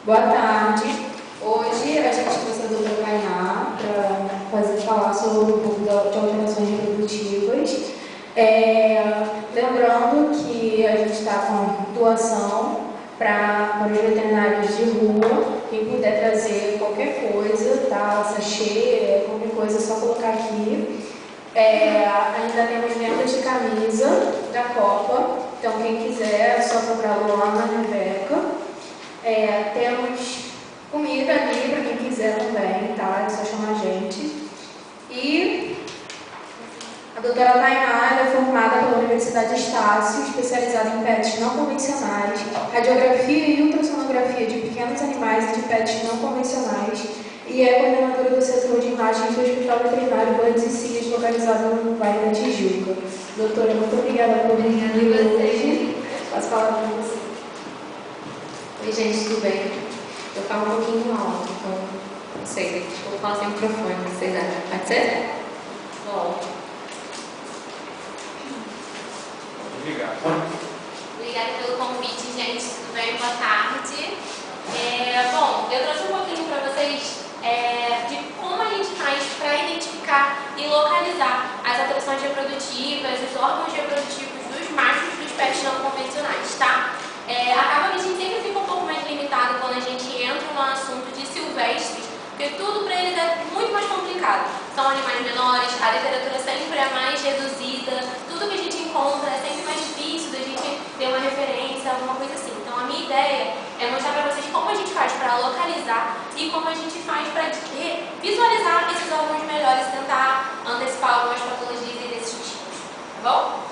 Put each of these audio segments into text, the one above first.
Boa tarde. Hoje a gente trouxe a doutora Kainá para falar sobre um pouco de alterações reprodutivas. Lembrando que a gente está com doação para os veterinários de rua. Quem puder trazer qualquer coisa, tá? Sachê, qualquer coisa, é só colocar aqui. Ainda temos venda de camisa da Copa. Então, quem quiser, é só procurar Luana, Rebeca. Temos comida ali para quem quiser também, tá? É só chamar a gente. E a doutora Tainá é formada pela Universidade Estácio, especializada em pets não convencionais, radiografia e ultrassonografia de pequenos animais e de pets não convencionais, e é coordenadora do setor de imagens do Hospital Veterinário Birds e Seas, localizado no bairro da Tijuca. Doutora, muito obrigada por vir hoje. Passo a palavra para você. Oi, gente, tudo bem? Eu falo um pouquinho alto, então não sei, vou falar sem microfone, o que vocês acham? Pode ser? Bom. Obrigado. Obrigada pelo convite, gente. Tudo bem? Boa tarde. Bom, eu trouxe um pouquinho para vocês de como a gente faz para identificar e localizar as alterações reprodutivas, os órgãos reprodutivos dos machos dos pets não convencionais, tá? Acaba que a gente sempre fica um pouco mais limitado quando a gente entra no assunto de silvestres, porque tudo para eles é muito mais complicado. São animais menores, a literatura sempre é mais reduzida, tudo que a gente encontra é sempre mais difícil da gente ter uma referência, alguma coisa assim. Então a minha ideia é mostrar para vocês como a gente faz para localizar e como a gente faz para visualizar esses órgãos melhores e tentar antecipar algumas patologias desses tipos, tá bom?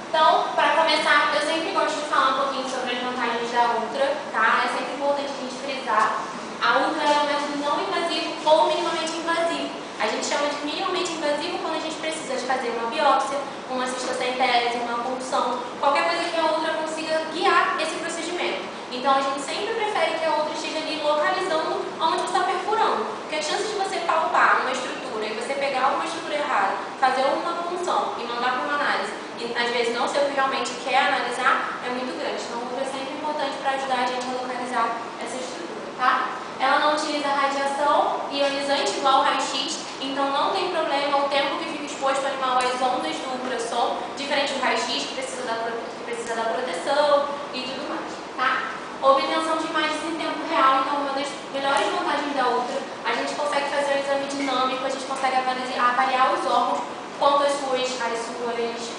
Então, para começar, eu sempre gosto de falar um pouquinho sobre as vantagens da Ultra, tá? É sempre importante a gente frisar. A Ultra é um método não invasivo ou minimamente invasivo. A gente chama de minimamente invasivo quando a gente precisa de fazer uma biópsia, uma cistocentese, uma punção, qualquer coisa que a Ultra consiga guiar esse procedimento. Então, a gente sempre prefere que a Ultra esteja ali localizando onde você está perfurando. Porque a chance de você palpar uma estrutura e você pegar uma estrutura errada, fazer uma punção e mandar para uma análise, e às vezes não ser o que realmente quer analisar, é muito grande. Então, a Ultra é sempre importante para ajudar a gente a localizar essa estrutura, tá? Ela não utiliza radiação ionizante igual ao raio-x, então não tem problema o tempo que fica exposto o animal às ondas do ultrassom, diferente do raio-x, que precisa da proteção e tudo mais, tá? Obtenção de imagens em tempo real, então uma das melhores vantagens da Ultra, a gente consegue fazer um exame dinâmico, a gente consegue avaliar os órgãos quanto às suas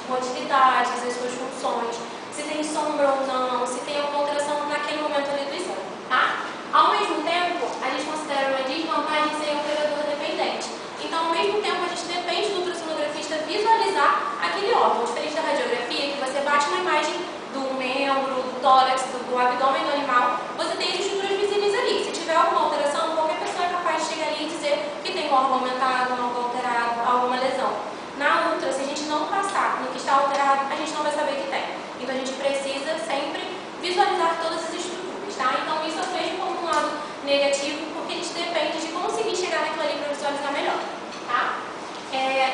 motilidades, as suas funções, se tem sombra ou não, se tem alguma alteração naquele momento ali do exame, tá? Ao mesmo tempo, a gente considera uma desvantagem ser um operador dependente. Então, ao mesmo tempo, a gente depende do ultrassonografista visualizar aquele órgão, diferente da radiografia, que você bate uma imagem do membro, do tórax, do abdômen do animal, você tem as estruturas visíveis ali. Se tiver alguma alteração, qualquer pessoa é capaz de chegar ali e dizer que tem um órgão aumentado, um órgão alterado, alguma lesão. Na Ultra, se a gente não passar no que está alterado, a gente não vai saber que tem. Então, a gente precisa sempre visualizar todas as estruturas, tá? Então, isso eu vejo como um lado negativo, porque a gente depende de conseguir chegar naquilo ali para visualizar melhor, tá?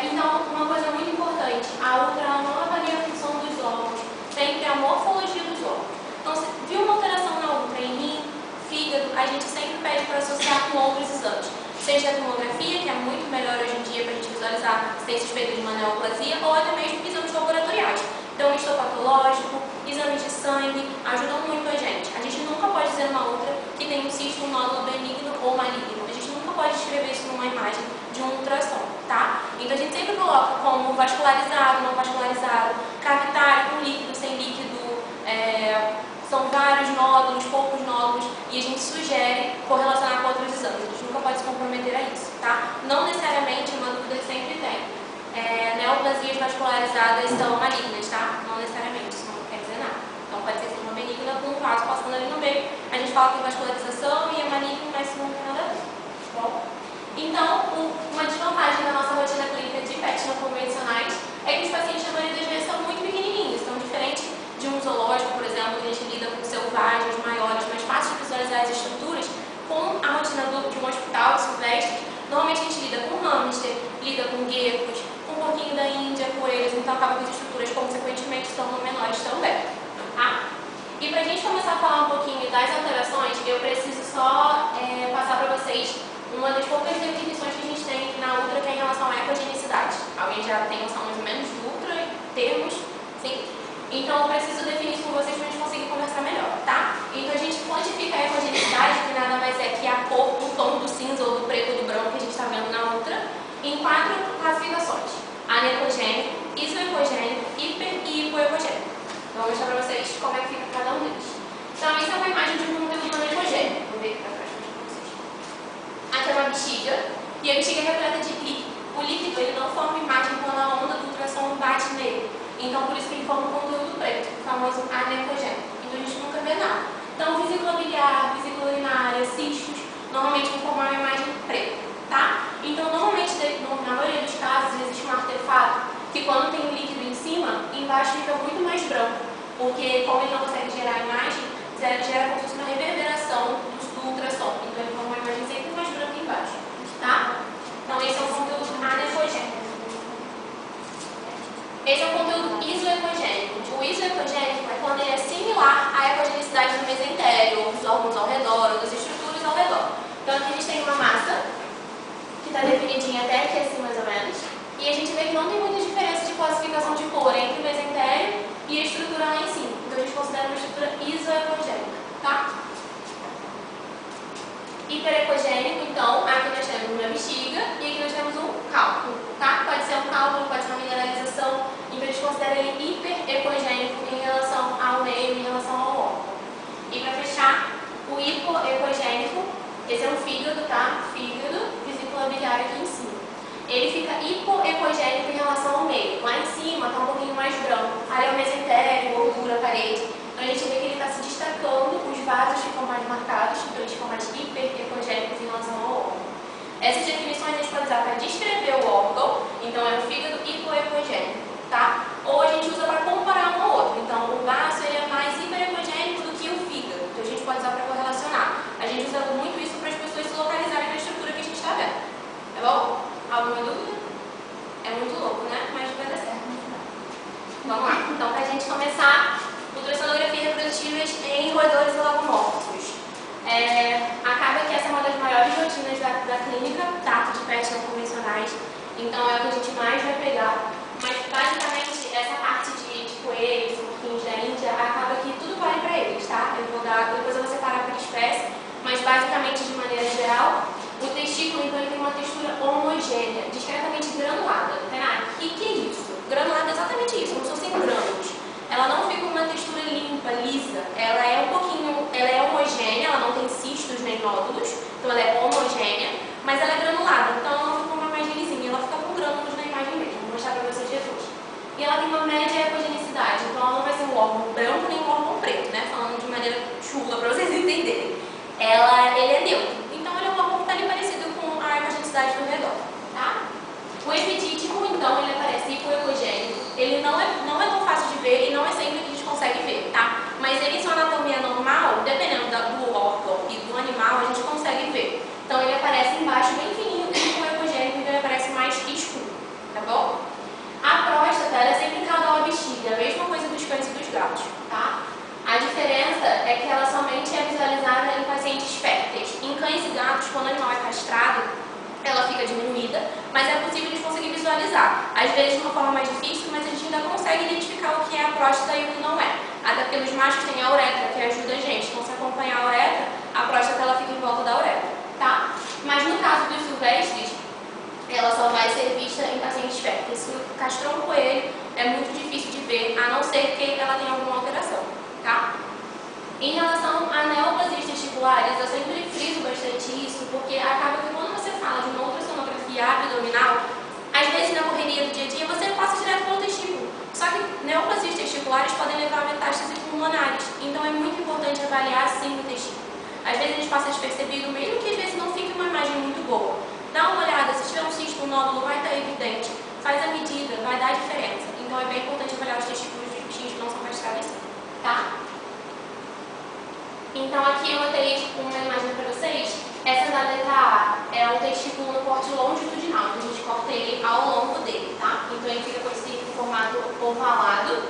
Então, uma coisa muito importante, a Ultra não avalia a função dos órgãos, sempre a morfologia dos órgãos. Então, se viu uma alteração na Ultra em rim, fígado, a gente sempre pede para associar com outros exames. Seja a tomografia, que é muito melhor hoje em dia para a gente visualizar se tem suspeita de uma neoplasia, ou até mesmo exames laboratoriais. Então, histopatológico, exames de sangue, ajudam muito a gente. A gente nunca pode dizer numa Ultra que tem um cisto, um nódulo benigno ou maligno. A gente nunca pode escrever isso numa imagem de um ultrassom, tá? Então, a gente sempre coloca como vascularizado, não vascularizado, cavitário, com líquido, sem líquido, são vários nódulos, poucos nódulos, e a gente sugere correlacionar com outros exames. A gente nunca pode se comprometer a isso, tá? Não necessariamente, uma dúvida que sempre tem. Neoplasias vascularizadas são malignas, tá? Não necessariamente, isso não quer dizer nada. Então, pode ser uma benigna com um vaso passando ali no meio. A gente fala que tem vascularização e é maligno, mas isso não tem nada a ver, tá bom? Então, uma desvantagem da nossa rotina clínica de pets não convencionais é que os pacientes, na maioria das vezes, são muito pequenininhos. Então, diferente de um zoológico, por exemplo, que a gente lida com selvagens maiores, mais fácil de visualizar as estruturas, com a rotina de um hospital de silvestre, normalmente a gente lida com hamster, lida com geckos, com um pouquinho da Índia, coelhos, então acaba que as estruturas, consequentemente, são menores também, tá? E para a gente começar a falar um pouquinho das alterações, eu preciso só passar para vocês uma das poucas definições que a gente tem na Ultra, que é em relação à ecogenicidade. Alguém já tem noção mais ou menos do Ultra, termos? Sim? Então eu preciso definir isso com vocês para a gente conseguir conversar melhor, tá? Então a gente quantifica a ecogenicidade, que nada mais é que a cor, o tom do cinza ou do preto ou do branco que a gente está vendo na Ultra, em 4 classificações: anecogênico, isoecogênico, hiper e hipoecogênico. Eu vou mostrar para vocês como é que fica cada um deles. Então, isso é uma imagem de um conteúdo anecogênico. Vou ver aqui para trás para vocês. Aqui é uma bexiga, e a bexiga é repleta de líquido. O líquido ele não forma imagem quando a onda do ultrassom bate nele. Então, por isso que ele forma um conteúdo preto, o famoso anecogênico. Então, a gente nunca vê nada. Então, vesícula biliar, vesícula urinária, cistos, normalmente vão formar uma imagem preta, tá? Então, normalmente, na maioria dos casos, existe um artefato que quando tem um líquido em cima, embaixo fica muito mais branco, porque como ele não consegue gerar a imagem, gera como se fosse uma reverberação do ultrassom. Então ele forma uma imagem sempre mais branca embaixo, tá? Então esse é o conteúdo anecogênico. Esse é o conteúdo isoecogênico. O isoecogênico é quando ele é similar à ecogenicidade do mesentério, ou dos órgãos ao redor, ou das estruturas ao redor. Então aqui a gente tem uma massa, que está definidinha até aqui assim mais ou menos. E a gente vê que não tem muita diferença de classificação de cor entre o mesentério e a estrutura lá em cima. Então a gente considera uma estrutura isoecogênica, tá? Hiperecogênico, então, aqui nós temos uma bexiga e aqui nós temos um cálculo, tá? Pode ser um cálculo, pode ser uma mineralização. Então a gente considera ele hiperecogênico em relação ao meio, em relação ao órgão. E para fechar, o hipoecogênico, esse é um fígado, tá? Fígado, vesícula biliar aqui em cima. Ele fica hipoecogênico em relação ao meio. Lá em cima está um pouquinho mais branco. Ali é o mesentério, gordura, parede. Então a gente vê que ele está se destacando, os vasos ficam mais marcados, então eles ficam mais hiperecogênicos em relação ao órgão. Essas definições a gente pode usar para descrever o órgão, então é o fígado hipoecogênico, tá? Ou a gente usa para comparar um ao outro. Então o baço ele é mais hiperecogênico do que o fígado. Então a gente pode usar para correlacionar. A gente usa muito isso para as pessoas se localizarem na estrutura que a gente está vendo. Tá bom? Alguma dúvida? É muito louco, né? Mas vai dar certo no final. Vamos lá. Então, para a gente começar, ultrassonografia reprodutivas em roedores e lagomorfos. Acaba que essa é uma das maiores rotinas da clínica, tá? De pets não convencionais. Então, é o que a gente mais vai pegar. Mas, basicamente, essa parte de coelhos, porquinhos da Índia, acaba que tudo vale para eles, tá? Depois eu vou separar por espécie, mas, basicamente, de maneira geral, o testículo, então, ele tem uma textura homogênea, discretamente granulada. O que é isso? Granulada é exatamente isso, como se fossem grânulos. Ela não fica uma textura limpa, lisa. Ela é homogênea, ela não tem cistos nem nódulos, então ela é homogênea, mas ela é granulada, então ela não fica uma imagem lisinha, ela fica com grânulos na imagem mesmo. Vou mostrar pra vocês depois. E ela tem uma média ecogenicidade, então ela não vai ser um órgão branco nem um órgão preto, né? Falando de maneira chula pra vocês entenderem. Ele é neutro. Ele é um órgão que está ali parecido com a ecogenicidade do redor, tá? O epidídimo, então, ele aparece hipoecogênico. Ele não é tão fácil de ver e não é sempre que a gente consegue ver, tá? Mas ele em sua anatomia normal, dependendo do órgão e do animal, a gente consegue ver. Então ele aparece embaixo bem fininho, hipoecogênico, então ele aparece mais escuro, tá bom? A próstata, ela é sempre caudal à bexiga, a mesma coisa dos cães e dos gatos, tá? A diferença é que ela somente é visualizada em pacientes férteis. Em cães e gatos, quando o animal é castrado, ela fica diminuída, mas é possível de conseguir visualizar. Às vezes de uma forma mais difícil, mas a gente ainda consegue identificar o que é a próstata e o que não é. Até porque nos machos tem a uretra, que ajuda a gente. Então, se acompanhar a uretra, a próstata ela fica em volta da uretra, tá? Mas no caso dos silvestres, ela só vai ser vista em pacientes férteis. Se castrou um coelho, é muito difícil de ver, a não ser que ela tenha alguma alteração, tá? Em relação a neoplasias testiculares, eu sempre friso bastante isso, porque acaba que quando você fala de uma ultrassonografia abdominal, às vezes na correria do dia a dia você passa direto pelo testículo. Só que neoplasias testiculares podem levar a metástases pulmonares, então é muito importante avaliar sim o testículo. Às vezes a gente passa despercebido, mesmo que às vezes não fique uma imagem muito boa. Dá uma olhada, se tiver um cisto, um nódulo, vai estar evidente. Faz a medida, vai dar diferença. Então é bem importante avaliar os testículos dos bichinhos que não são castrados, tá? Então aqui eu botei uma imagem para vocês. Essa da letra A é um testículo no corte longitudinal, então a gente corta ele ao longo dele, tá? Então ele fica com esse formato ovalado.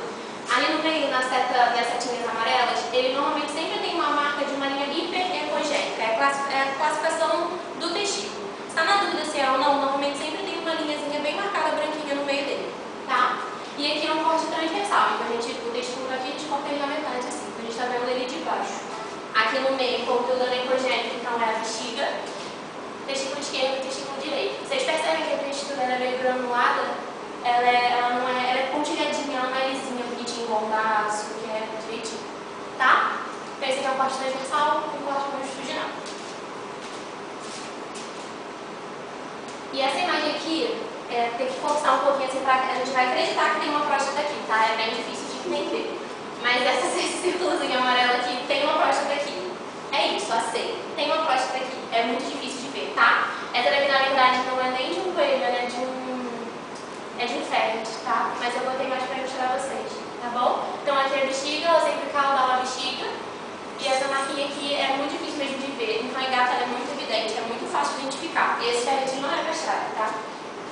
ali no meio, na seta e as setinhas amarelas, ele normalmente sempre tem uma marca de uma linha hiperecogênica, é a classificação do testículo. Se está na dúvida se é ou não, normalmente sempre tem uma linhazinha bem marcada, branquinha no meio dele, tá? E aqui é um corte transversal, então o testículo aqui a gente corta ele na metade assim, então a gente está vendo ele de baixo. Aqui no meio, o conteúdo anecogênico, então é a bexiga, testículo esquerdo e testículo direito. Vocês percebem que a textura é meio granulada? Ela é pontilhadinha, ela não é lisinha, bonitinha, igual um braço, que é direitinho, tá? Então esse aqui é o corte transversal e o corte longitudinal. E essa imagem aqui, tem que forçar um pouquinho assim, a gente vai acreditar que tem uma próstata aqui, tá? É bem difícil de entender. Mas esse círculozinho amarelo aqui, tem uma próstata aqui. É isso, aceito. Tem uma próstata aqui. É muito difícil de ver, tá? Essa daqui, na verdade, não é nem de um coelho, ela é de um ferret, tá? Mas eu botei mais pra mostrar a vocês, tá bom? Então aqui é a bexiga, ela sempre caudal a bexiga. E essa marquinha aqui é muito difícil mesmo de ver. Então em gato ela é muito evidente, é muito fácil de identificar. E esse ferretinho não era castrado, tá?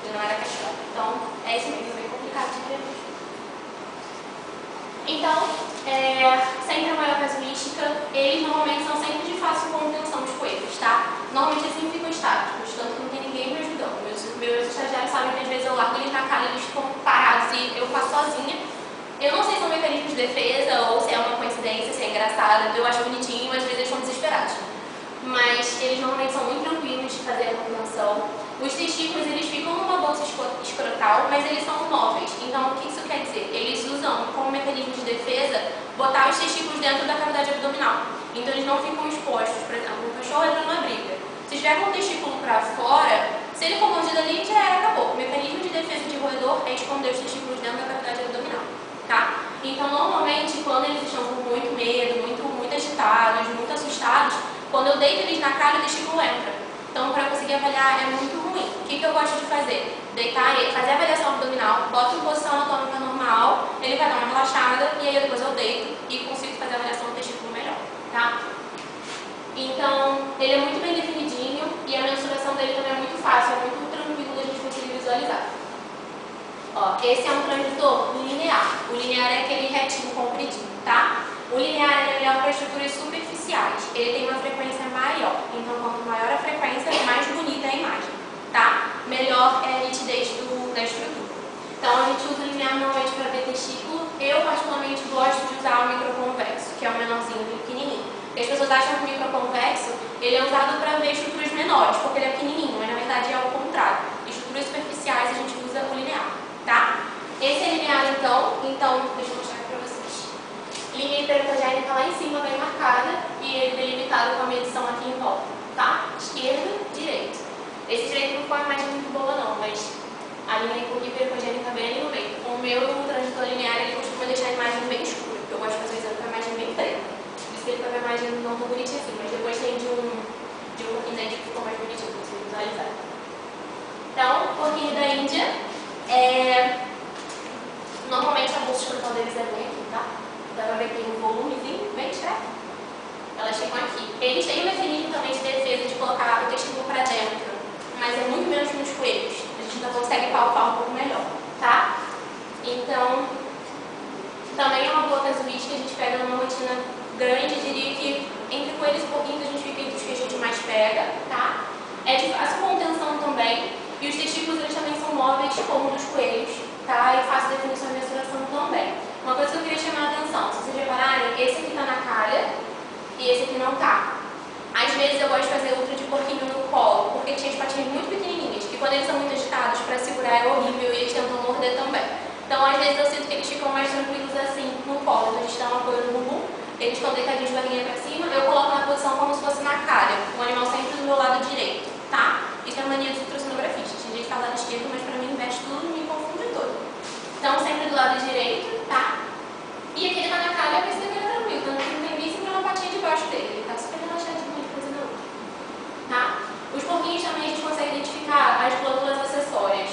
Ele não era castrado. Então é esse mesmo, é bem complicado de ver. Então, sempre a maior casuística, eles normalmente são sempre de fácil contenção dos coelhos, tá? Normalmente eles sempre ficam estáticos, tanto que não tem ninguém me ajudando. Meus estagiários sabem que às vezes eu largo eles na cara e eles ficam parados e eu faço sozinha. Eu não sei se é um mecanismo de defesa ou se é uma coincidência, se é engraçado, eu acho bonitinho, às vezes eles são desesperados. Mas eles normalmente são muito tranquilos de fazer a contenção. Os testículos, eles ficam numa bolsa escrotal, mas eles são móveis. Então, o que isso quer dizer? Eles usam como mecanismo de defesa botar os testículos dentro da cavidade abdominal. Então, eles não ficam expostos. Por exemplo, um cachorro entra numa briga. Se tiver com o testículo para fora, se ele for mordido ali, já era, acabou. O mecanismo de defesa de roedor é esconder os testículos dentro da cavidade abdominal, tá? Então, normalmente, quando eles estão com muito medo, muito agitados, muito assustados, quando eu deito eles na cara, o testículo entra. Então, para conseguir avaliar, é muito ruim. O que eu gosto de fazer? Deitar ele, fazer a avaliação abdominal, boto em posição anatômica normal, ele vai dar uma relaxada, e aí depois eu deito e consigo fazer a avaliação do testículo melhor, tá? Então, ele é muito bem definidinho e a mensuração dele também é muito fácil, é muito tranquilo da gente conseguir visualizar. Ó, esse é um transdutor linear. O linear é aquele retinho compridinho, tá? O linear é melhor para estruturas superficiais. Ele tem uma frequência maior. Então, quanto maior a frequência, mais bonita é a imagem, tá? Melhor é a nitidez da estrutura. Então, a gente usa o linear normalmente para ver testículo. Eu, particularmente, gosto de usar o microconvexo, que é o menorzinho, bem pequenininho. As pessoas acham que o microconvexo ele é usado para ver estruturas menores, porque ele é pequenininho, mas na verdade é ao contrário. Estruturas superficiais a gente usa o linear, tá? Esse é linear então, deixa eu mostrar aqui para vocês. Linha hiperecogênica lá em cima, bem marcada, e ele delimitado com a medição aqui em volta, tá? Esquerdo, direito. Esse direito não ficou uma imagem muito boa não, mas a linha hiperecogênica bem ali no meio. O meu transdutor linear ele costuma deixar a imagem bem escura, porque eu gosto de fazer o exame com a imagem bem preta. Ele fica a imagem não tão bonitinha assim, mas depois tem de um porquinho que ficou mais bonitinho, pra você visualizar. Então, o porquinho da Índia normalmente a bolsa escrotal deles é bem aqui, tá? Dá pra ver que tem um volumezinho bem discreto. Elas ficam aqui. Eles têm um mecanismo também de defesa de colocar o testículo pra dentro, mas é muito menos nos coelhos. A gente ainda consegue palpar um pouco melhor, tá? Então, também é uma boa casuística, a gente pega numa rotina grande, diria que entre coelhos e porquinhos a gente fica entre os que a gente mais pega, tá? É de fácil contenção também, e os testículos eles também são móveis como dos coelhos, tá? E fácil definição e mensuração também. Uma coisa que eu queria chamar a atenção, se vocês repararem, esse aqui tá na calha e esse aqui não tá. Às vezes eu gosto de fazer ultra de porquinho no colo, porque tinha as patinhas muito pequenininhas, que quando eles são muito agitados, para segurar é horrível e eles tentam morder também. Então às vezes eu sinto que eles ficam mais tranquilos assim no colo, então a gente dá um apoio no bumbum. Eles estão deitadinhos de barriguinha pra cima, eu coloco na posição como se fosse na calha, o animal sempre do meu lado direito, tá? Isso é mania dos ultrassonografistas. Tem gente que tá do lado esquerdo, mas pra mim veste tudo e me confunde todo. Então sempre do lado direito, tá? E aqui ele tá na calha, porque esse daqui é tranquilo, então não tem nem sempre uma patinha debaixo dele, ele tá super relaxadinho, não coisa não. Tá? Os porquinhos também a gente consegue identificar as glândulas acessórias.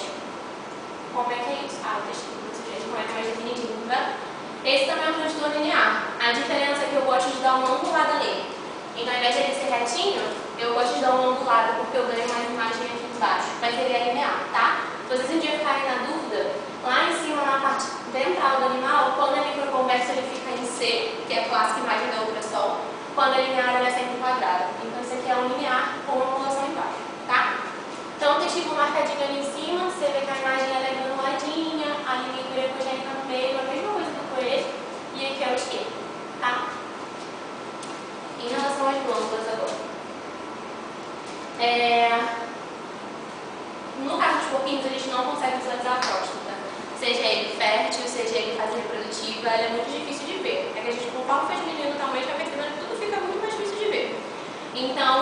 Como é que é isso? Ah, o testículo do sujeito, como é que é mais definidinho, tá? Esse também é um transdutor linear. A diferença é que eu gosto de dar uma ondulada nele. Então, ao invés de ele ser retinho, eu gosto de dar uma ondulada, porque eu ganho mais imagem aqui embaixo. Mas ele é linear, tá? Se vocês um dia ficarem na dúvida, Lá em cima, na parte ventral do animal, quando é microconvexo ele fica em C, que é a clássica imagem da ultrassom. Quando é linear, ele é sempre quadrado. Então isso aqui é um linear com uma angulação embaixo, tá? Então o testículo marcadinho ali em cima, você vê que a imagem é granuladinha, a linha hiperecogênica no meio, a mesma coisa do coelho, e aqui é o esquerdo, tá? Em relação às glândulas agora. No caso dos porquinhos, a gente não consegue visualizar a próstata. Seja ele fértil, seja ele fase reprodutiva, ela é muito difícil de ver. É que a gente, conforme faz diminuindo o tamanho, vai percebendo que tudo fica muito mais difícil de ver. Então,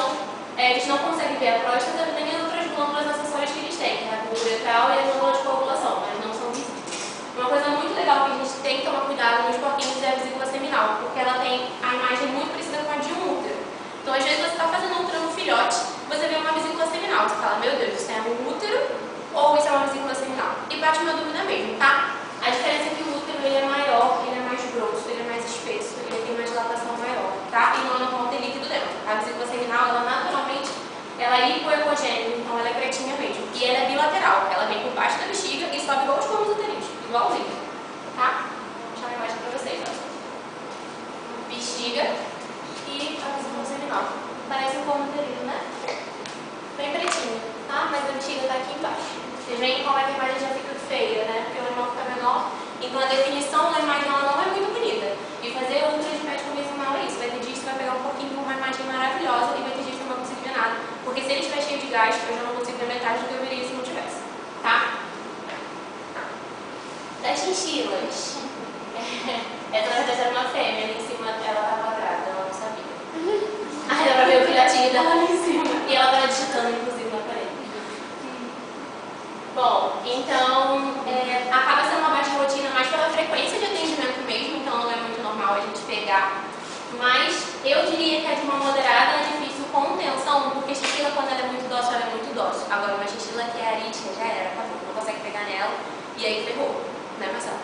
a gente não consegue ver a próstata nem as outras glândulas acessórias que eles têm, que é a glândula uretral e a glândula de coagulação, mas não são visíveis. Uma coisa muito legal que a gente tem que tomar cuidado nos porquinhos é a vesícula seminal, porque ela tem a imagem muito parecida com a de um útero. Então, às vezes, você está fazendo um útero no filhote, você vê uma vesícula seminal, você fala, meu Deus, isso é um útero ou isso é uma vesícula seminal? E bate uma dúvida mesmo, tá? A diferença é que o útero ele é maior, ele é mais grosso, ele é mais espesso, ele tem uma dilatação maior, tá? E não tem líquido dentro. A vesícula seminal, ela naturalmente, ela é hipoecogênica, então ela é pretinha mesmo. E ela é bilateral, ela vem por baixo da bexiga e sobe igual os pomos uterinos, igualzinho, tá? Vou deixar a imagem pra vocês, ó. Bexiga e a vesícula seminal. Parece um pomo uterino, né? Bem pretinho, tá? Mas a bexiga tá aqui embaixo. Vocês veem como é que a imagem já fica feia, né? Porque o animal fica menor. Então a definição da imagem ela não é muito bonita. E fazer ultra de pet convencional é isso. Vai ter dias que vai pegar um pouquinho de uma imagem maravilhosa e vai ter dias que eu não consigo ver nada. Porque se ele estiver cheio de gás, eu já não consigo ver metade do que eu veria se não tivesse. Tá? Das chinchilas. Essa na verdade era uma fêmea, ali em cima ela estava grávida, ela não sabia. Aí dá pra ver o filhotinho dela ali em cima. E ela estava digitando, inclusive, na parede. Bom, então, acaba sendo uma baixa rotina mais pela frequência de atendimento mesmo, então não é muito normal a gente pegar. Mas eu diria que a de uma moderada é difícil com tensão, porque a chinchila, quando ela é muito dócil, ela é muito dócil. Agora, uma chinchila que é arítica, já era, acabou, não consegue pegar nela, e aí ferrou, né, Marcelo?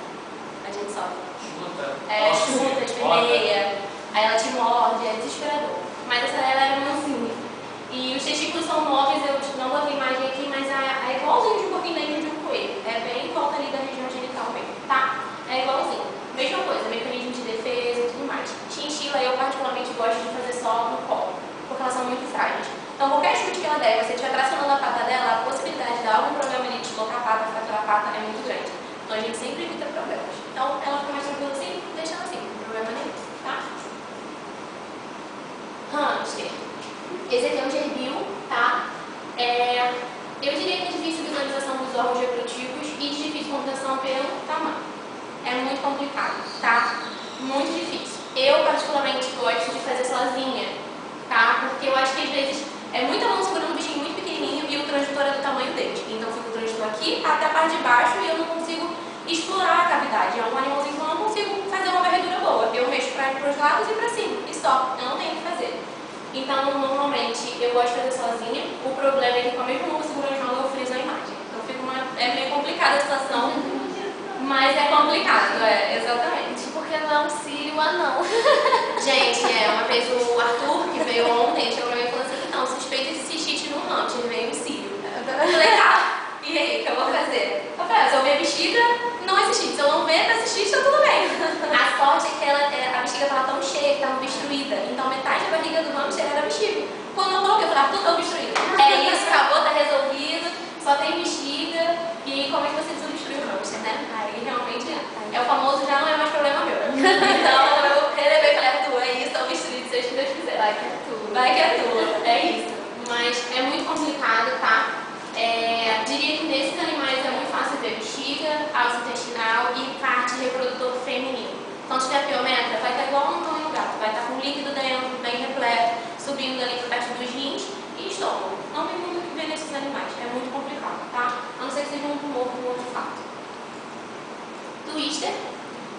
A gente sobe. Chuta, esperneia, aí ela te morde, é desesperador. Mas essa ela era mansinha. E os testículos são móveis, eu não botei imagem aqui, mas é igualzinho de um pouquinho dentro de um coelho. É bem em volta ali da região genital mesmo, tá? É igualzinho. Mesma coisa, mecanismo de defesa e tudo mais. Chinchila eu particularmente gosto de fazer só no colo, porque elas são muito frágeis. Então qualquer chute que ela der, você estiver tracionando a pata dela, a possibilidade de dar algum problema ali, de deslocar a pata, fraturar a pata, é muito grande. Então a gente sempre evita problemas. Então ela fica mais tranquila assim, deixa ela assim, não tem problema nenhum, tá? Hamster. Esse aqui é um gerbil, tá? Eu diria que é difícil visualização dos órgãos reprodutivos e de difícil contenção pelo tamanho. É muito complicado, tá? Muito difícil. Eu, particularmente, gosto de fazer sozinha, tá? Porque eu acho que, às vezes, é muita mão segurando um bichinho muito pequenininho e o transdutor é do tamanho dele. Então, fica o transdutor aqui até a parte de baixo e eu não consigo explorar a cavidade. É um animalzinho que eu não consigo fazer uma varredura boa. Eu mexo para os lados e para cima, e só. Eu não tenho o que fazer. Então, normalmente, eu gosto de fazer sozinha. O problema é que, com a mesma mão segurando a mão, eu friso a imagem. Então, é meio complicada a situação, mas é complicado, exatamente. Porque não é um cílio anão. Gente, uma vez o Arthur, que veio ontem, chegou pra mim e falou assim, então, suspeita de cistite no hamster, veio um cílio. Eu falei, tá, e aí, o que eu vou fazer? Eu falei, se eu ver a bexiga, não é cistite. Se eu não ver, tá cistite, tá tudo bem. A sorte é que a bexiga tava tão cheia, que tava obstruída. Então, metade da barriga do hamster era bexiga. Quando eu coloquei, eu falei, tudo obstruído. É isso, acabou, tá resolvido, só tem bexiga. E aí, como é que você desobstrui o hamster, né? Aí, realmente, é o famoso, já não é mais problema meu. Então, eu relevei e falei, Arthur, é isso, tá obstruído, seja o que Deus quiser. Vai que é tudo. Vai que é tudo, é isso. Mas é muito complicado, tá? Diria que nesses animais é muito fácil ver bexiga, alça intestinal e parte reprodutor feminino. Então, se tiver piometra, vai estar igual um cão e um gato, vai estar com líquido dentro, bem repleto, subindo ali para perto dos rins e estômago. Não tem muito o que ver nesses animais, é muito complicado, tá? A não ser que seja um tumor de fato. Twister.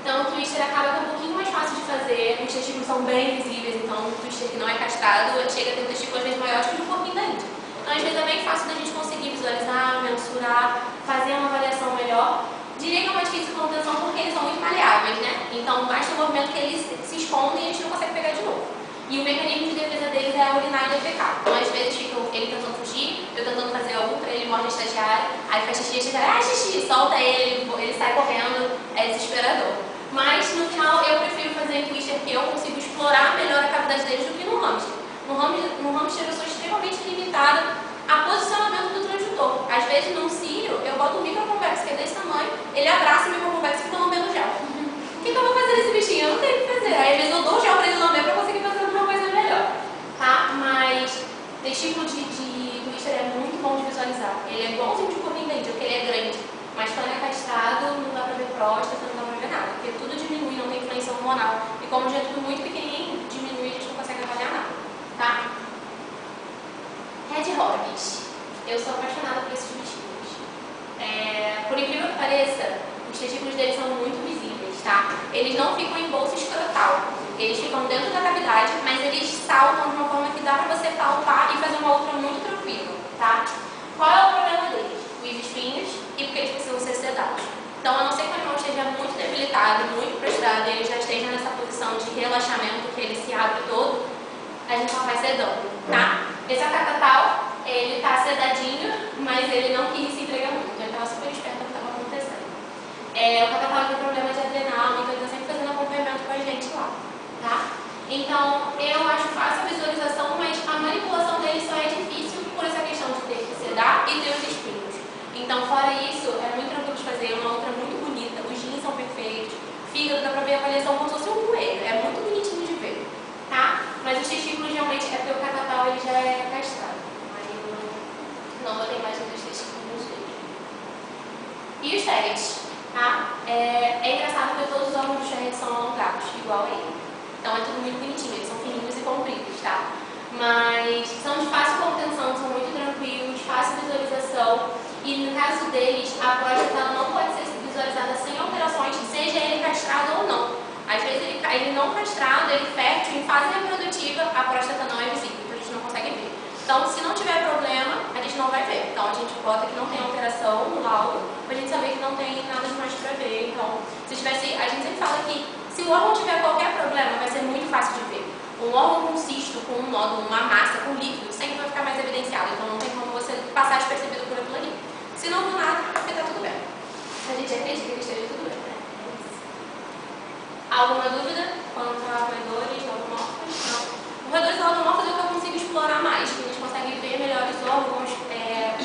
Então, o twister acaba que é um pouquinho mais fácil de fazer, os testículos são bem visíveis, então o twister que não é castrado chega a ter um testículo às vezes maior que o de um porquinho da Índia. Então, às vezes é bem fácil da gente conseguir visualizar, mensurar, fazer uma avaliação melhor. Diria que é uma difícil contenção porque eles são muito maleáveis, né? Então, basta o movimento que eles se escondem e a gente não consegue pegar de novo. E o mecanismo de defesa deles é vai urinar e defecar. Então, às vezes, fica ele tentando fugir, eu tentando fazer a outra, ele morde a estagiária, aí faz xixi, a estagiária, xixi, solta ele sai correndo, é desesperador. Mas, no final, eu prefiro fazer em twister porque eu consigo explorar melhor a cavidade deles do que no hamster. No hamster, eu sou extremamente limitada a posicionamento do transdutor. Às vezes, num cílio, eu boto um microconvexo que é desse tamanho, ele abraça o microconvexo e fica lambendo gel. O que eu vou fazer nesse bichinho? Eu não tenho o que fazer. Aí, às vezes, eu dou o gel pra ele lamber pra conseguir fazer alguma coisa melhor. Tá? Mas, testículo de twister é muito bom de visualizar. Ele é igualzinho de correndente, porque ele é grande. Mas quando é castrado, não dá pra ver próstata, não dá pra ver nada. Porque tudo diminui, não tem influência hormonal. E como já é tudo muito pequenininho, diminui, a gente não consegue avaliar nada. Tá? Hedgehogs. Eu sou apaixonada por esses bichinhos. Por incrível que pareça, os testículos deles são muito visíveis, tá? Eles não ficam em bolsa escrotal. Eles ficam dentro da cavidade, mas eles saltam de uma forma que dá pra você palpar e fazer uma outra muito tranquila, tá? Qual é o problema deles? Os espinhos e porque eles precisam ser sedados. Então, a não ser que o animal esteja muito debilitado, muito prostrado, e ele já esteja nessa posição de relaxamento, que ele se abre todo, a gente só vai sedando, tá? Esse acatatal, ele tá sedadinho, mas ele não quis se entregar muito, então ele tava super esperto no que estava acontecendo. O acatatal tem problema de adrenal, então ele tá sempre fazendo acompanhamento com a gente lá, tá? Então, eu acho fácil a visualização, mas a manipulação dele só é difícil por essa questão de ter que sedar e ter os espinhos. Então, fora isso, é muito tranquilo de fazer, é uma outra muito bonita, os rins são perfeitos, fígado, dá pra ver a avaliação como se fosse um coelho, é muito bonitinho de ver, tá? Mas os testículos realmente é porque o catatal ele já é castrado, aí não vou ter mais dos testículos dele. E os ferrets, tá? É engraçado porque todos os órgãos dos ferrets são alongados, igual a ele. Então é tudo muito bonitinho, eles são fininhos e compridos, tá? Mas são de fácil contenção, são muito tranquilos, fácil visualização. E no caso deles, a próstata não pode ser visualizada sem alterações, seja ele castrado ou não. Às vezes ele não castrado, ele fértil, em fase reprodutiva, a próstata não é visível, então a gente não consegue ver. Então, se não tiver problema, a gente não vai ver. Então, a gente bota que não tem alteração no laudo, pra gente saber que não tem nada demais pra ver. Então, se tivesse, a gente sempre fala que se o órgão tiver qualquer problema, vai ser muito fácil de ver. Um órgão com cisto, com um nódulo, uma massa, com líquido, sempre vai ficar mais evidenciado. Então, não tem como você passar despercebido por aquilo ali. Se não do nada, porque tá tudo bem. A gente acredita que esteja tudo bem, né? Alguma dúvida quanto a roedores automórficos? Não. Roedores automórficos é o que eu consigo explorar mais, porque a gente consegue ver melhor os órgãos,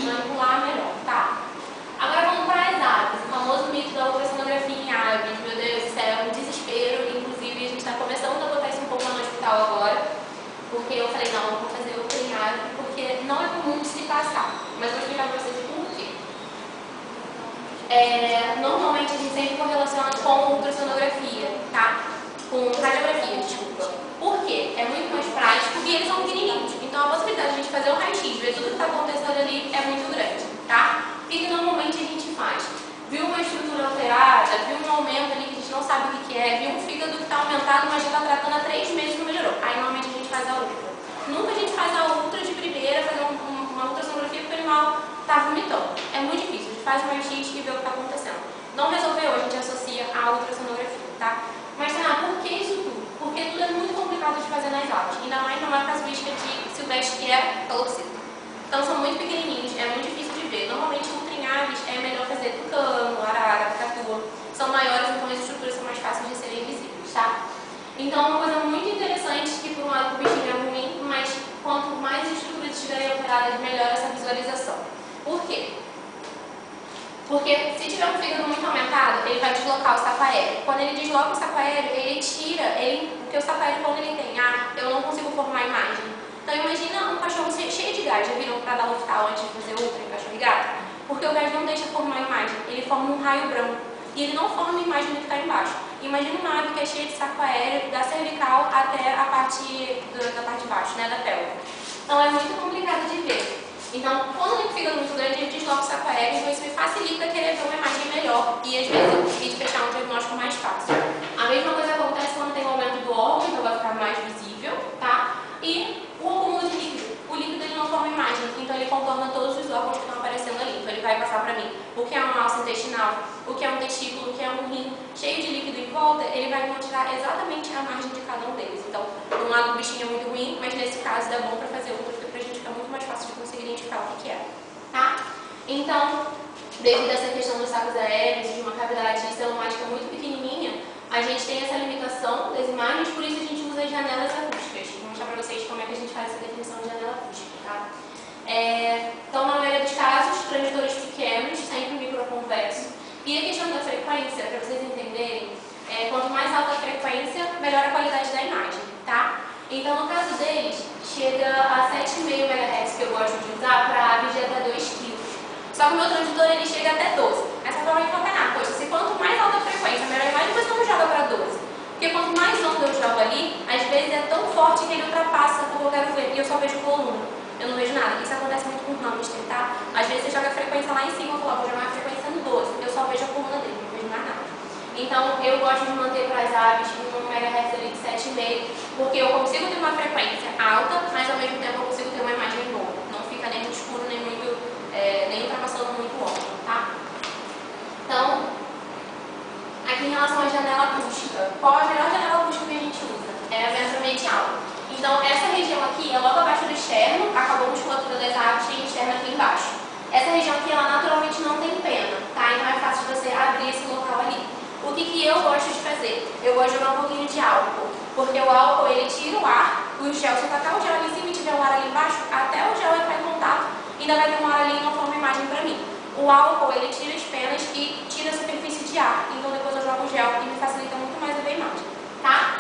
manipular melhor, tá? Agora vamos para as aves. O famoso mito da ultrassonografia em aves. Meu Deus, isso é um desespero. Inclusive, a gente está começando a botar isso um pouco lá no hospital agora, porque eu falei, não, vou fazer outra em ave, porque não é comum de se passar. Mas eu vou explicar para vocês por quê. Normalmente a gente sempre correlaciona com ultrassonografia, tá? Com radiografia, desculpa. Por quê? É muito mais prático e eles são pequenininhos. Então a possibilidade de a gente fazer um raio-x, ver tudo que está acontecendo ali é muito grande, tá? O que normalmente a gente faz? Viu uma estrutura alterada, viu um aumento ali que a gente não sabe o que é, viu um fígado que está aumentado, mas já está tratando há 3 meses e não melhorou. Aí normalmente a gente faz a ultra. Nunca a gente faz a ultra de primeira, fazer uma ultrassonografia porque o animal está vomitando. É muito difícil. A gente faz um raio-x e vê o que está acontecendo. Não resolveu, a gente associa a ultrassonografia, tá? Mas, por que isso tudo? Porque tudo é muito complicado de fazer nas aves, ainda mais numa casuística de silvestre que é calopsita. Então são muito pequenininhos, é muito difícil de ver. Normalmente ultra em aves é melhor fazer tucano, arara, cacatua. São maiores, então as estruturas são mais fáceis de serem visíveis, tá? Então uma coisa muito interessante, que por um lado o bichinho é ruim, mas quanto mais estruturas estiverem alteradas, melhor essa visualização. Por quê? Porque se tiver um fígado muito aumentado, ele vai deslocar o saco aéreo. Quando ele desloca o saco aéreo, ele tira, porque o saco aéreo, quando ele tem ar, eu não consigo formar a imagem. Então imagina um cachorro cheio de gás, já viram para dar hospital antes de fazer ultra em cachorro e gato? Porque o gás não deixa formar a imagem, ele forma um raio branco. E ele não forma a imagem do que está embaixo. Imagina uma ave que é cheia de saco aéreo, da cervical até a parte da parte de baixo, né, da pelve. Então é muito complicado de ver. Então, quando ele fica muito grande, a gente desloca o saco aéreo, então isso me facilita querer ver uma imagem melhor e às vezes eu consegui fechar um diagnóstico mais fácil. A mesma coisa acontece quando tem o aumento do órgão, então vai ficar mais visível, tá? E o acúmulo de líquido. O líquido ele não forma imagem, então ele contorna todos os órgãos que estão aparecendo ali. Então ele vai passar para mim o que é uma alça intestinal, o que é um testículo, o que é um rim cheio de líquido em volta, ele vai mostrar exatamente a margem de cada um deles. Então, no lado do bichinho é muito ruim, mas nesse caso dá bom para fazer ultra, para a gente ficar muito mais fácil de conseguir identificar o que é. Tá? Então, devido a essa questão dos sacos aéreos, de uma cavidade estelomática muito pequenininha, a gente tem essa limitação das imagens, por isso a gente usa as janelas acústicas. Vou mostrar para vocês como é que a gente faz essa definição de janela acústica. Tá? Então, na maioria dos casos, transitores pequenos, sempre microconvexo. E a questão da frequência, para vocês entenderem, quanto mais alta a frequência, melhor a qualidade da imagem. Tá? Então, no caso deles, chega a 7,5 MHz que eu gosto de usar para aves de até 2 kg. Só que o meu transdutor ele chega até 12. Essa forma de contar, poxa, se quanto mais alta a frequência, melhor a imagem, você não joga para 12. Porque quanto mais onda eu jogo ali, às vezes é tão forte que ele ultrapassa o que eu quero ver. E eu só vejo coluna. Eu não vejo nada. Isso acontece muito com o hamster, tá? Às vezes você joga a frequência lá em cima, eu falo, vou jogar a frequência no 12. Eu só vejo a coluna dele, não vejo mais nada. Então, eu gosto de manter para as aves um MHz ali de 7,5, porque eu consigo ter uma frequência alta, mas ao mesmo tempo eu consigo ter uma imagem boa. Não fica nem muito escuro, nem muito, nem ultrapassando muito o óculos, tá? Então, aqui em relação à janela acústica, qual a melhor janela acústica que a gente usa? É a ventromedial. Então, essa região aqui é logo abaixo do externo, acabou a musculatura das aves, tem externo aqui embaixo. Essa região aqui, ela naturalmente não tem pena, tá? Então é fácil de você abrir esse local ali. O que eu gosto de fazer? Eu gosto de jogar um pouquinho de álcool, porque o álcool ele tira o ar, o gel, se eu tacar o gel ali em cima e tiver o ar ali embaixo, até o gel entrar em contato, ainda vai ter um ar ali e não forma imagem pra mim. O álcool ele tira as penas e tira a superfície de ar, então depois eu jogo o gel e me facilita muito mais a ver a imagem, tá?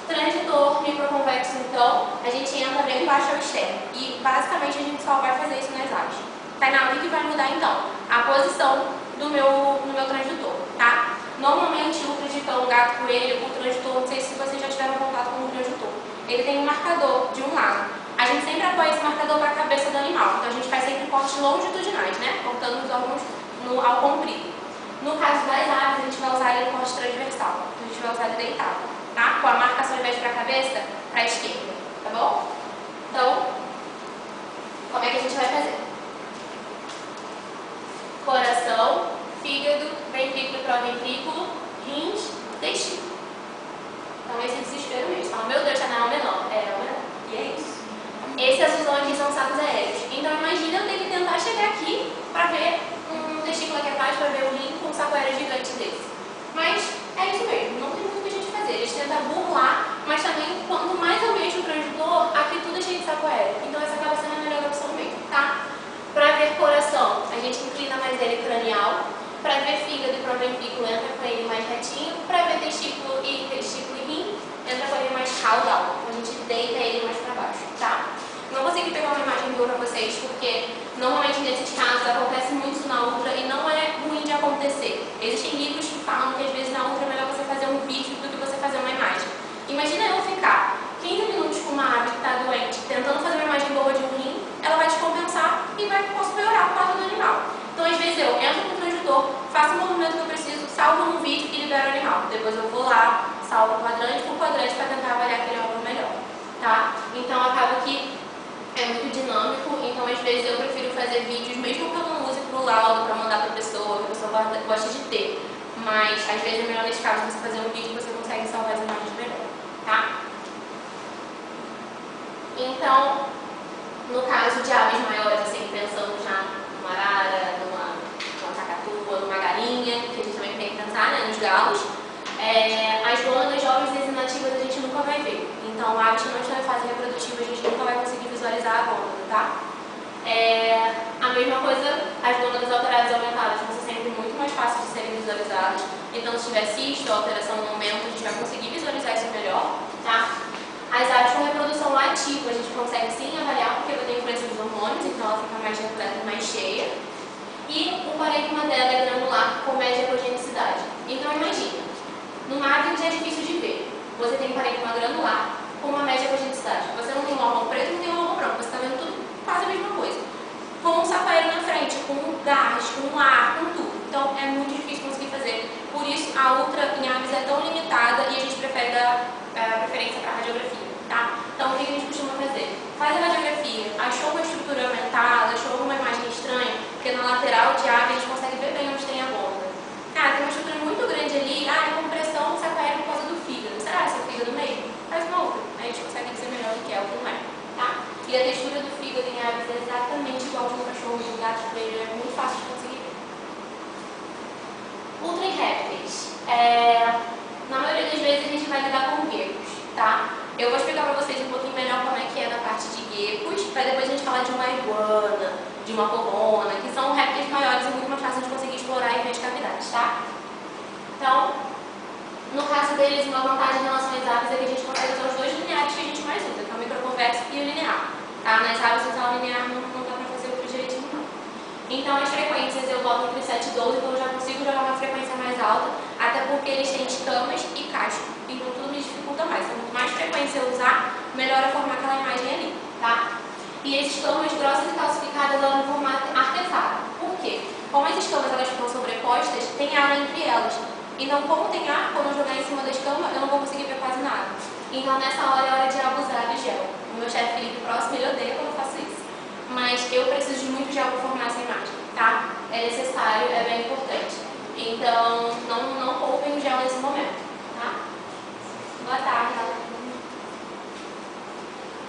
Transitor microconvexo, então, a gente entra bem embaixo ao externo e basicamente a gente só vai fazer isso nas aves. Tainá, o que vai mudar então? A posição do meu transdutor, tá? Normalmente o transdutor, um gato coelho, o transdutor, não sei se vocês já tiveram contato com o transdutor, ele tem um marcador de um lado. A gente sempre apoia esse marcador para a cabeça do animal, então a gente faz sempre cortes longitudinais, né? Cortando os órgãos ao comprido. No caso das aves, a gente vai usar ele em corte transversal, a gente vai usar ele deitado, tá? Com a marcação ao invés para a cabeça, para a esquerda, tá bom? Então, como é que a gente vai fazer? Coração, fígado, ventrículo, proventrículo, rins, testículo. Então esse é desespero mesmo. Oh, meu Deus, tá na menor. É o menor. E é isso. Esse azulzão aqui são sacos aéreos. Então imagina eu ter que tentar chegar aqui pra ver um testículo aqui atrás, pra ver o rim com um saco aéreo gigante desse. Mas é isso mesmo, não tem muito o que a gente fazer. A gente tenta burlar, mas também quanto mais eu mexo o transdutor, aqui tudo é cheio de saco aéreo. Então essa acaba sendo a melhor opção mesmo, tá? Para ver coração, a gente inclina mais ele cranial. Para ver fígado e proventrículo, entra com ele mais retinho. Para ver testículo e rim, entra com ele mais caudal. A gente deita ele mais para baixo, tá? Não consegui pegar uma imagem boa para vocês, porque normalmente nesses casos acontece muito isso na ultra e não é ruim de acontecer. Existem livros que falam que às vezes na ultra é melhor você fazer um vídeo do que você fazer uma imagem. Imagina eu ficar 15 minutos com uma ave que está doente, tentando fazer uma imagem boa de um rim, ela vai descompensar e posso piorar o quadro do animal. Então, às vezes, eu entro no transdutor, faço o movimento que eu preciso, salvo num vídeo e libero o animal. Depois eu vou lá, salvo quadrante por quadrante para tentar avaliar aquele órgão melhor, tá? Então, acaba que é muito dinâmico, então, às vezes, eu prefiro fazer vídeos, mesmo que eu não use para o laudo, para mandar para a pessoa, que a pessoa gosta de ter. Mas, às vezes, é melhor, nesse caso, você fazer um vídeo que você consegue salvar as imagens melhor, tá? Então, no caso de aves maiores, assim, pensando já numa arara, numa cacatua, numa galinha, que a gente também tem que pensar, né, nos galos, as gônadas jovens e nativas a gente nunca vai ver. Então, aves que não estão em fase reprodutiva, a gente nunca vai conseguir visualizar a gônada, tá? A mesma coisa, as gônadas alteradas e aumentadas vão ser sempre muito mais fáceis de serem visualizadas. Então, se tiver cisto ou alteração no momento, a gente vai conseguir visualizar isso melhor, tá? As aves com reprodução ativa a gente consegue sim avaliar, porque vai ter influência dos hormônios, então ela fica mais repleta e mais cheia. E o parênquima dela é granular com média progenicidade. Então imagina, numa ave já é difícil de ver. Você tem um parênquima granular com uma média progenicidade. Você não tem um órgão preto, não tem um órgão branco, você está vendo tudo quase a mesma coisa. Com um saco aéreo na frente, com gás, com ar, com tudo. Então é muito difícil conseguir fazer. Por isso a ultra em aves é tão limitada e a gente prefere dar preferência para a radiografia. Tá? Então, o que a gente costuma fazer? Faz a radiografia, achou uma estrutura aumentada, achou alguma imagem estranha, porque na lateral de ave a gente consegue ver bem onde tem a gônada. Cara, tem uma estrutura muito grande ali, é compressão do saco aéreo por causa do fígado. Será que é o fígado mesmo? Faz uma outra, aí a gente consegue E a textura do fígado em aves é exatamente igual de um cachorro e de um gato, é muito fácil de conseguir. Ultra em répteis. Na maioria das vezes a gente vai lidar com geckos, tá? Eu vou explicar pra vocês um pouquinho melhor como é que é na parte de geckos, pra depois a gente falar de uma iguana, de uma corona, que são répteis maiores e muito mais fáceis de conseguir explorar e ver as cavidades, tá? Então, no caso deles, uma vantagem em relação às aves é que a gente consegue usar os dois lineares que a gente mais usa, que é o microconvexo e o linear. Tá? Nas aves, usar o linear não dá pra fazer outro direitinho, não. Então, as frequências eu boto entre 7 e 12, então eu já consigo jogar uma frequência mais alta, até porque eles têm escamas e casco, então tudo me dificulta mais. Quanto mais frequência eu usar, melhor eu formar aquela imagem ali, tá? E as escamas grossas e calcificadas, elas vão formar artefato. Por quê? Como as escamas elas ficam sobrepostas, tem ar entre elas. Então, como tem ar, quando eu jogar em cima da escama, eu não vou conseguir ver quase nada. Então, nessa hora é hora de abusar do gel. O meu chefe Felipe próximo, ele odeia quando eu faço isso. Mas eu preciso de muito gel para formar essa imagem, tá? É necessário, é bem importante. Então, não poupem o gel nesse momento, tá? Boa tarde.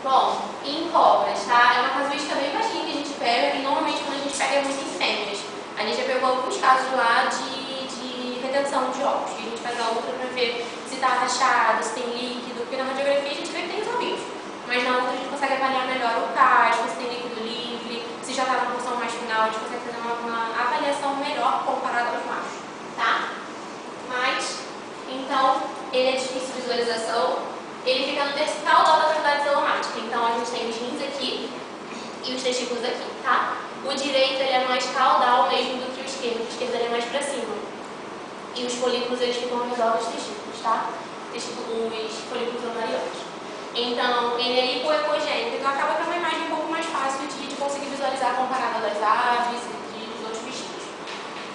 Bom, em cobras, tá? É uma casuística bem baixinha que a gente pega e normalmente quando a gente pega é muito em fêmeas. A gente já pegou alguns casos lá de retenção de ovos, que a gente faz a outra para ver se está rachado, se tem líquido, porque na radiografia a gente vê que tem os ovinhos. Mas na outra a gente consegue avaliar melhor o casco, se tem líquido livre, se já está na porção mais final, a gente consegue fazer uma avaliação melhor comparada aos machos, tá? Mas, então, ele é difícil de visualização, ele fica no terço caudal da cavidade celomática. Então, a gente tem os rins aqui e os testículos aqui, tá? O direito ele é mais caudal mesmo do que o esquerdo ele é mais para cima. E os folículos eles ficam ao redor dos testículos, tá? Os folículos ovarianos. Então, ele é hipoecogênico, então acaba que é uma imagem um pouco mais fácil de conseguir visualizar comparada das aves e dos outros bichinhos.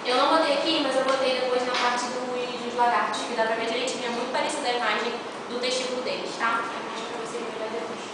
Eu não botei aqui, mas eu botei depois na parte dos lagartos, que dá pra ver direitinho, é muito parecida a imagem do testículo deles, tá? A imagem pra vocês verem depois.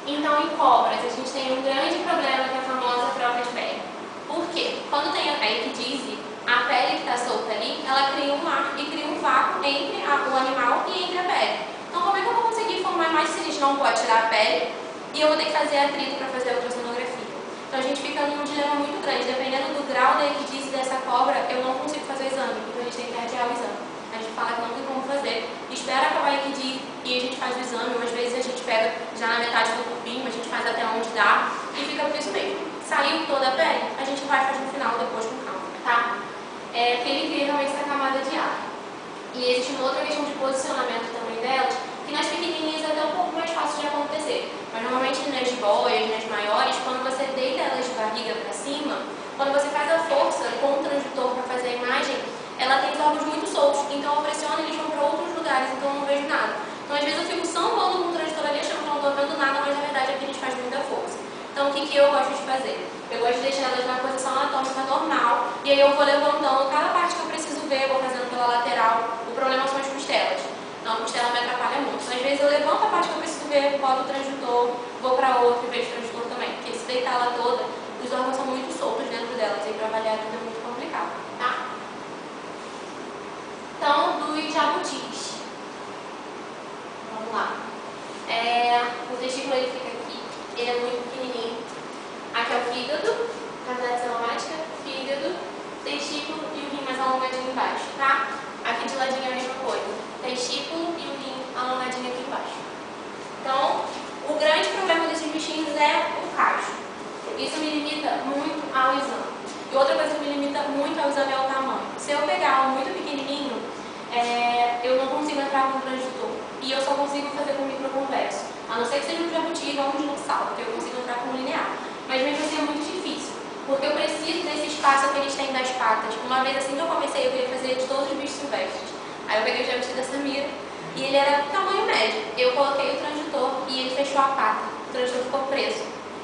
Então, em cobras, a gente tem um grande problema que é a famosa troca de pele. Por quê? Quando tem a ecdise, a pele que está solta ali, ela cria um ar e cria um vácuo entre o animal e entre a pele. Então, como é que eu vou conseguir formar mais se a gente não pode tirar a pele e eu vou ter que fazer atrito para fazer a ultrassonografia? Então, a gente fica num dilema muito grande. Dependendo do grau da ecdise dessa cobra, eu não consigo fazer o exame, então a gente tem que adiar o exame. A gente fala que não tem como fazer, espera acabar a ecdise e a gente faz o exame, ou às vezes a gente pega já na metade do corpinho, a gente faz até onde dá e fica por isso mesmo. Saiu toda a pele, a gente vai fazer no final, depois com calma, tá? Porque ele cria realmente essa camada de ar. E existe uma outra questão de posicionamento também delas, que nas pequenininhas é até um pouco mais fácil de acontecer. Mas normalmente nas boias, nas maiores, quando você deita elas de barriga para cima, quando você faz a força com o transdutor para fazer a imagem, ela tem os órgãos muito soltos, então eu pressiono e eles vão para outros lugares, então eu não vejo nada. Então às vezes eu fico sambando com o transdutor ali achando que eu não estou vendo nada, mas na verdade é que a gente faz muita força. Então o que eu gosto de fazer? Eu gosto de deixar elas na posição anatômica normal, e aí eu vou levantando cada parte que eu preciso ver, eu vou fazendo pela lateral. O problema são as costelas. Então a costela me atrapalha muito. Então às vezes eu levanto a parte que eu preciso ver, boto o transdutor, vou para outra e vejo o transdutor também. Porque se deitar ela toda, os órgãos são muito soltos dentro delas, e para avaliar tudo é muito complicado, tá? Então, dos jabutis. Vamos lá. O testículo ele fica aqui, ele é muito pequenininho. Aqui é o fígado, cavidade celomática, fígado, testículo e o rim mais alongadinho embaixo, tá? Aqui de ladinho é a mesma coisa. Testículo e o rim alongadinho aqui embaixo. Então, o grande problema desses bichinhos é o casco. Isso me limita muito ao exame. E outra coisa que me limita muito ao exame é o tamanho. Se eu pegar um muito pequenininho, eu não consigo entrar com o transdutor. E eu só consigo fazer com microconvexo. A não ser que seja um jabuti igual um dinossauro, que eu consigo entrar com linear. Mas mesmo assim é muito difícil, porque eu preciso desse espaço que eles têm das patas. Uma vez assim que eu comecei, eu queria fazer de todos os bichos silvestres. Aí eu peguei o jabuti da Samira e ele era do tamanho médio. Eu coloquei o transdutor e ele fechou a pata. O transdutor ficou preso.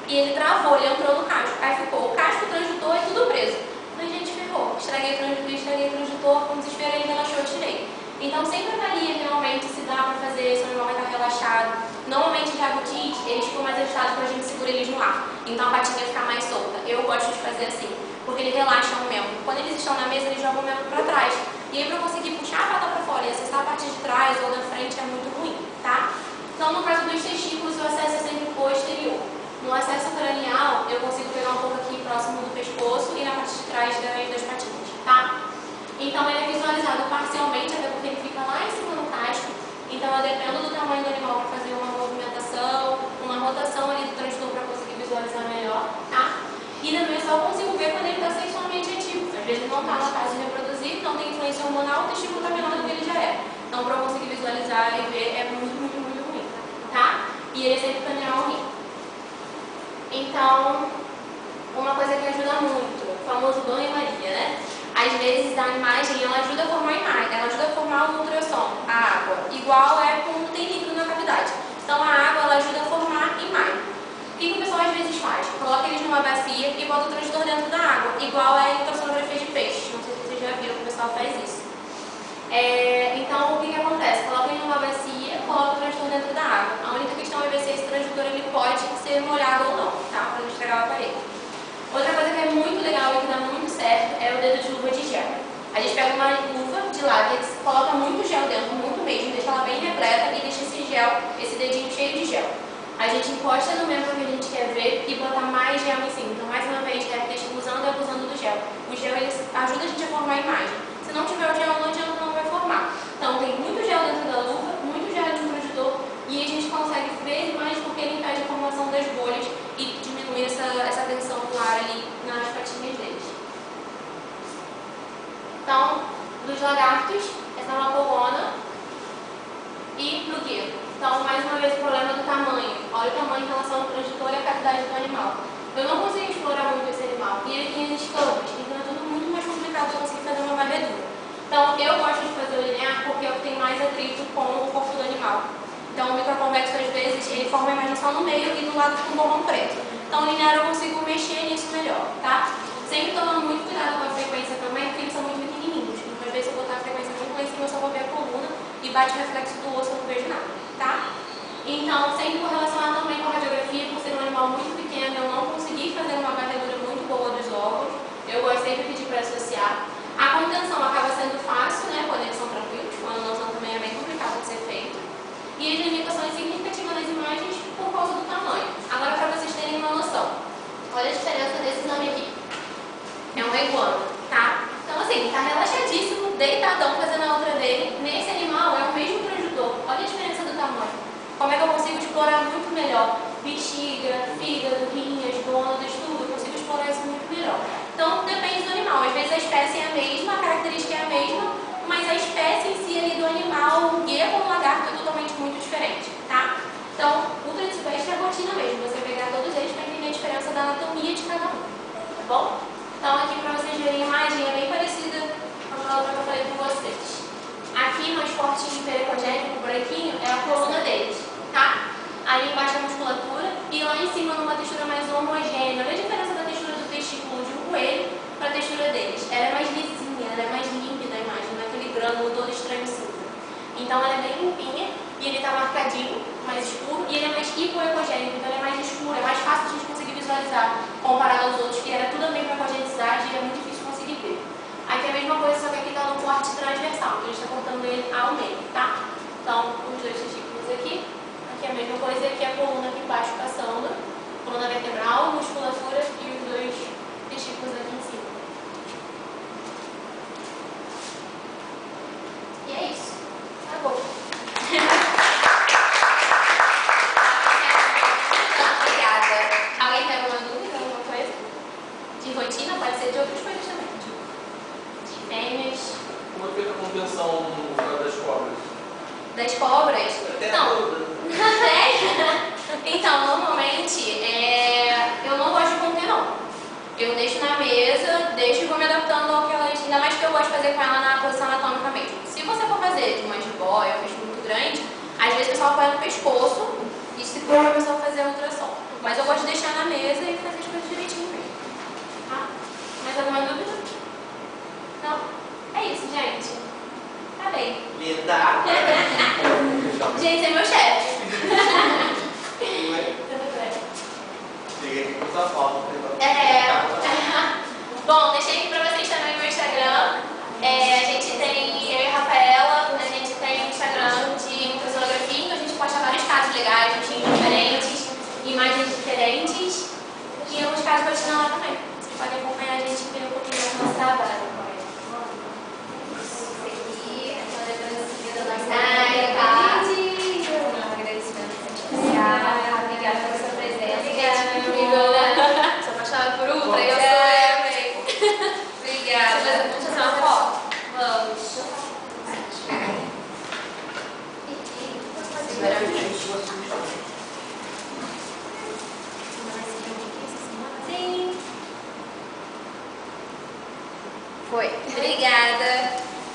E ele travou, ele entrou no casco. Aí ficou o casco, o transdutor e tudo preso. Falei, gente, ferrou. Estraguei o transdutor, com desespero ele relaxou, eu tirei. Então sempre avalia realmente se dá pra fazer, se o animal vai estar relaxado. Normalmente jabutis, eles ficam mais agitados quando a gente segura eles no ar. Então a patinha fica mais solta. Eu gosto de fazer assim, porque ele relaxa o membro. Quando eles estão na mesa, eles jogam o membro pra trás. E aí pra eu conseguir puxar a pata pra fora e acessar a parte de trás ou da frente é muito ruim, tá? Então no caso dos testículos, o acesso é sempre não está na fase de reproduzir, não tem influência hormonal, o testículo está menor do que ele já é. Então, para eu conseguir visualizar e ver, é muito ruim, tá? E ele sempre caminhar ao rim. Então, uma coisa que ajuda muito, o famoso banho-maria, né? Às vezes a imagem, ela ajuda a formar a imagem, ela ajuda a formar o ultrassom, a água, igual é quando tem líquido na cavidade. Então a água, ela ajuda a formar a imagem. O que o pessoal às vezes faz? Coloca eles numa bacia e bota o transdutor dentro da água, igual é a ultrassonografia de peixe. Não sei se vocês já viram que o pessoal faz isso. Então o que acontece? Coloca ele numa bacia, coloca o transdutor dentro da água. A única questão é ver se esse transdutor ele pode ser molhado ou não, tá? Para não estragar o aparelho. Outra coisa que é muito legal e que dá muito certo é o dedo de luva de gel. A gente pega uma luva de látex, coloca muito gel dentro, muito mesmo, deixa ela bem repleta e deixa esse gel, esse dedinho cheio de gel. A gente encosta no membro que a gente quer ver e bota mais gel em cima. Então, mais uma vez, deixa usando e abusando do gel. O gel ele ajuda a gente a formar a imagem. Se não tiver o gel, não adianta, não vai formar. Então, tem muito gel dentro da luva, muito gel no transdutor e a gente consegue ver mais porque ele impede a formação das bolhas e diminui essa tensão do ar ali nas patinhas deles. Então, dos lagartos, essa é uma coluna e plugueiro. Então, mais uma vez, o problema do tamanho. Olha o tamanho em relação ao transdutor e a cavidade do animal. Eu não consigo explorar muito esse animal. E ele tem as escamas, então é tudo muito mais complicado de conseguir fazer uma varredura. Então, eu gosto de fazer o linear porque eu tenho mais atrito com o corpo do animal. Então, o microconvexo, às vezes, ele forma a imagem só no meio e do lado fica um borrão preto. Então, o linear eu consigo mexer nisso melhor, tá? Sempre tomando muito cuidado com a frequência também, porque eles são muito pequenininhos. Então, às vezes, eu botar a frequência muito lá em cima, eu só vou ver a coluna e bate o reflexo do osso, eu não vejo nada, tá? Então, sempre correlacionar também com a radiografia, por ser um animal muito pequeno, eu não consegui fazer uma varredura muito boa dos órgãos. Eu gosto sempre de pedir para associar. A contenção acaba sendo fácil, né, quando eles são tranquilos, quando não são também é bem complicado de ser feito. E as limitações significativas das imagens por causa do tamanho. Agora, para vocês terem uma noção, olha a diferença desse exame aqui. É um iguana, tá? Então, assim, tá relaxadíssimo, deitadão, fazendo a outra dele. Nesse animal é o mesmo transdutor. Olha a diferença do tamanho. Como é que eu consigo explorar muito melhor? Bexiga, fígado, rim, as gônadas, tudo. Eu consigo explorar isso muito melhor. Então, depende do animal. Às vezes a espécie é a mesma, a característica é a mesma, mas a espécie em si ali do animal, o guia ou o lagarto, é totalmente muito diferente, tá? Então, ultra de silvestre é a rotina mesmo. Você pegar todos eles para entender a diferença da anatomia de cada um, tá bom? Então, aqui para vocês verem a imagem, é bem parecida com a outra que eu falei com vocês. Aqui no esportinho pericogênico, branquinho, é a coluna deles, tá? Ali embaixo é a musculatura e lá em cima numa textura mais homogênea. Olha a diferença da textura do testículo de um coelho para a textura deles. Ela é mais lisinha, ela é mais límpida a imagem, não é aquele grânulo todo estranho cinza. Então ela é bem limpinha e ele está marcadinho, mais escuro, e ele é mais hipoecogênico, então ele é mais escuro, é mais fácil de a gente conseguir visualizar comparado aos outros, que era tudo a mesma ecogenicidade e é muito difícil conseguir ver. Aqui é a mesma coisa, só que aqui está no corte transversal, que a gente está cortando ele ao meio, tá? Então, os dois testículos aqui é a mesma coisa, aqui é a coluna aqui embaixo passando, coluna vertebral, musculatura e os dois testículos aqui em cima. E é isso. Acabou. Obrigada. Alguém tem alguma dúvida, alguma coisa? De rotina? Pode ser de outras coisas também. De fêmeas. Como é feita a contenção das cobras? Das cobras? Não. Então, normalmente, eu não gosto de conter, não. Eu deixo na mesa, deixo e vou me adaptando ao que elas... Ainda mais que eu gosto de fazer com ela na posição anatômica mesmo. Se você for fazer de uma jiboia, um peixe muito grande, às vezes o pessoal põe no pescoço e se for a pessoa fazer a ultrassom. Mas eu gosto de deixar na mesa e fazer as coisas direitinho mesmo. Tá? Mais alguma dúvida? Não? É isso, gente. Tá bem. Linda! Gente, é meu chefe. Cheguei aqui com sua foto. Bom, deixei aqui pra vocês também o meu Instagram. A gente tem, eu e a Rafaela, a gente tem um Instagram de ultrassonografia, então a gente posta vários casos legais, rotinhos diferentes, imagens diferentes. E alguns casos rotina lá também. Vocês podem acompanhar a gente e ver um pouquinho do nosso trabalho. Obrigada pela sua presença. Obrigada, meu amigo. Sou apaixonada por ultra, eu sou eu. Obrigada. Sim. Foi. Obrigada.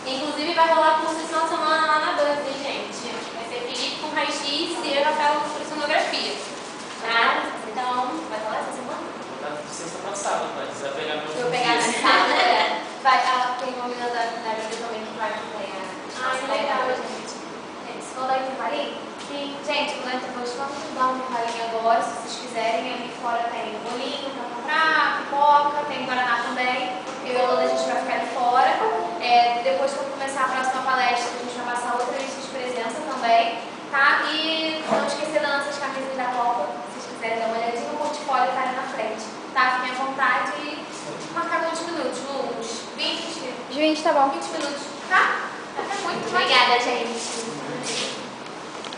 Inclusive vai rolar curso esse final de semana lá na Dante, gente. Vai ser Felipe com raio-x e eu Rafael com sonografia. Tá? Então, vai rolar essa semana? Sexta passada, mas você vai pegar meu. Vou pegar na sala, né? Vai, tem uma menina da vida também que vai acompanhar. Ah, que legal, gente. Vocês vão dar intervalinho? Sim. Gente, vou dar intervalinho. Vamos dar um intervalinho agora, se vocês quiserem. Ali fora tem bolinho pra comprar, pipoca, tem guaraná também. Eu e a Lola, a gente vai ficar ali fora. Depois que eu começar a próxima palestra, a gente vai passar outra lista de presença também. Tá? E não esquecer das nossas camisas da Copa. Se vocês quiserem dar uma olhadinha, o portfólio tá ali na frente. Tá? Fiquem à vontade e marcar uns minutos, uns 20. 20, tá bom. 20 minutos, tá? Até muito. Obrigada, gente.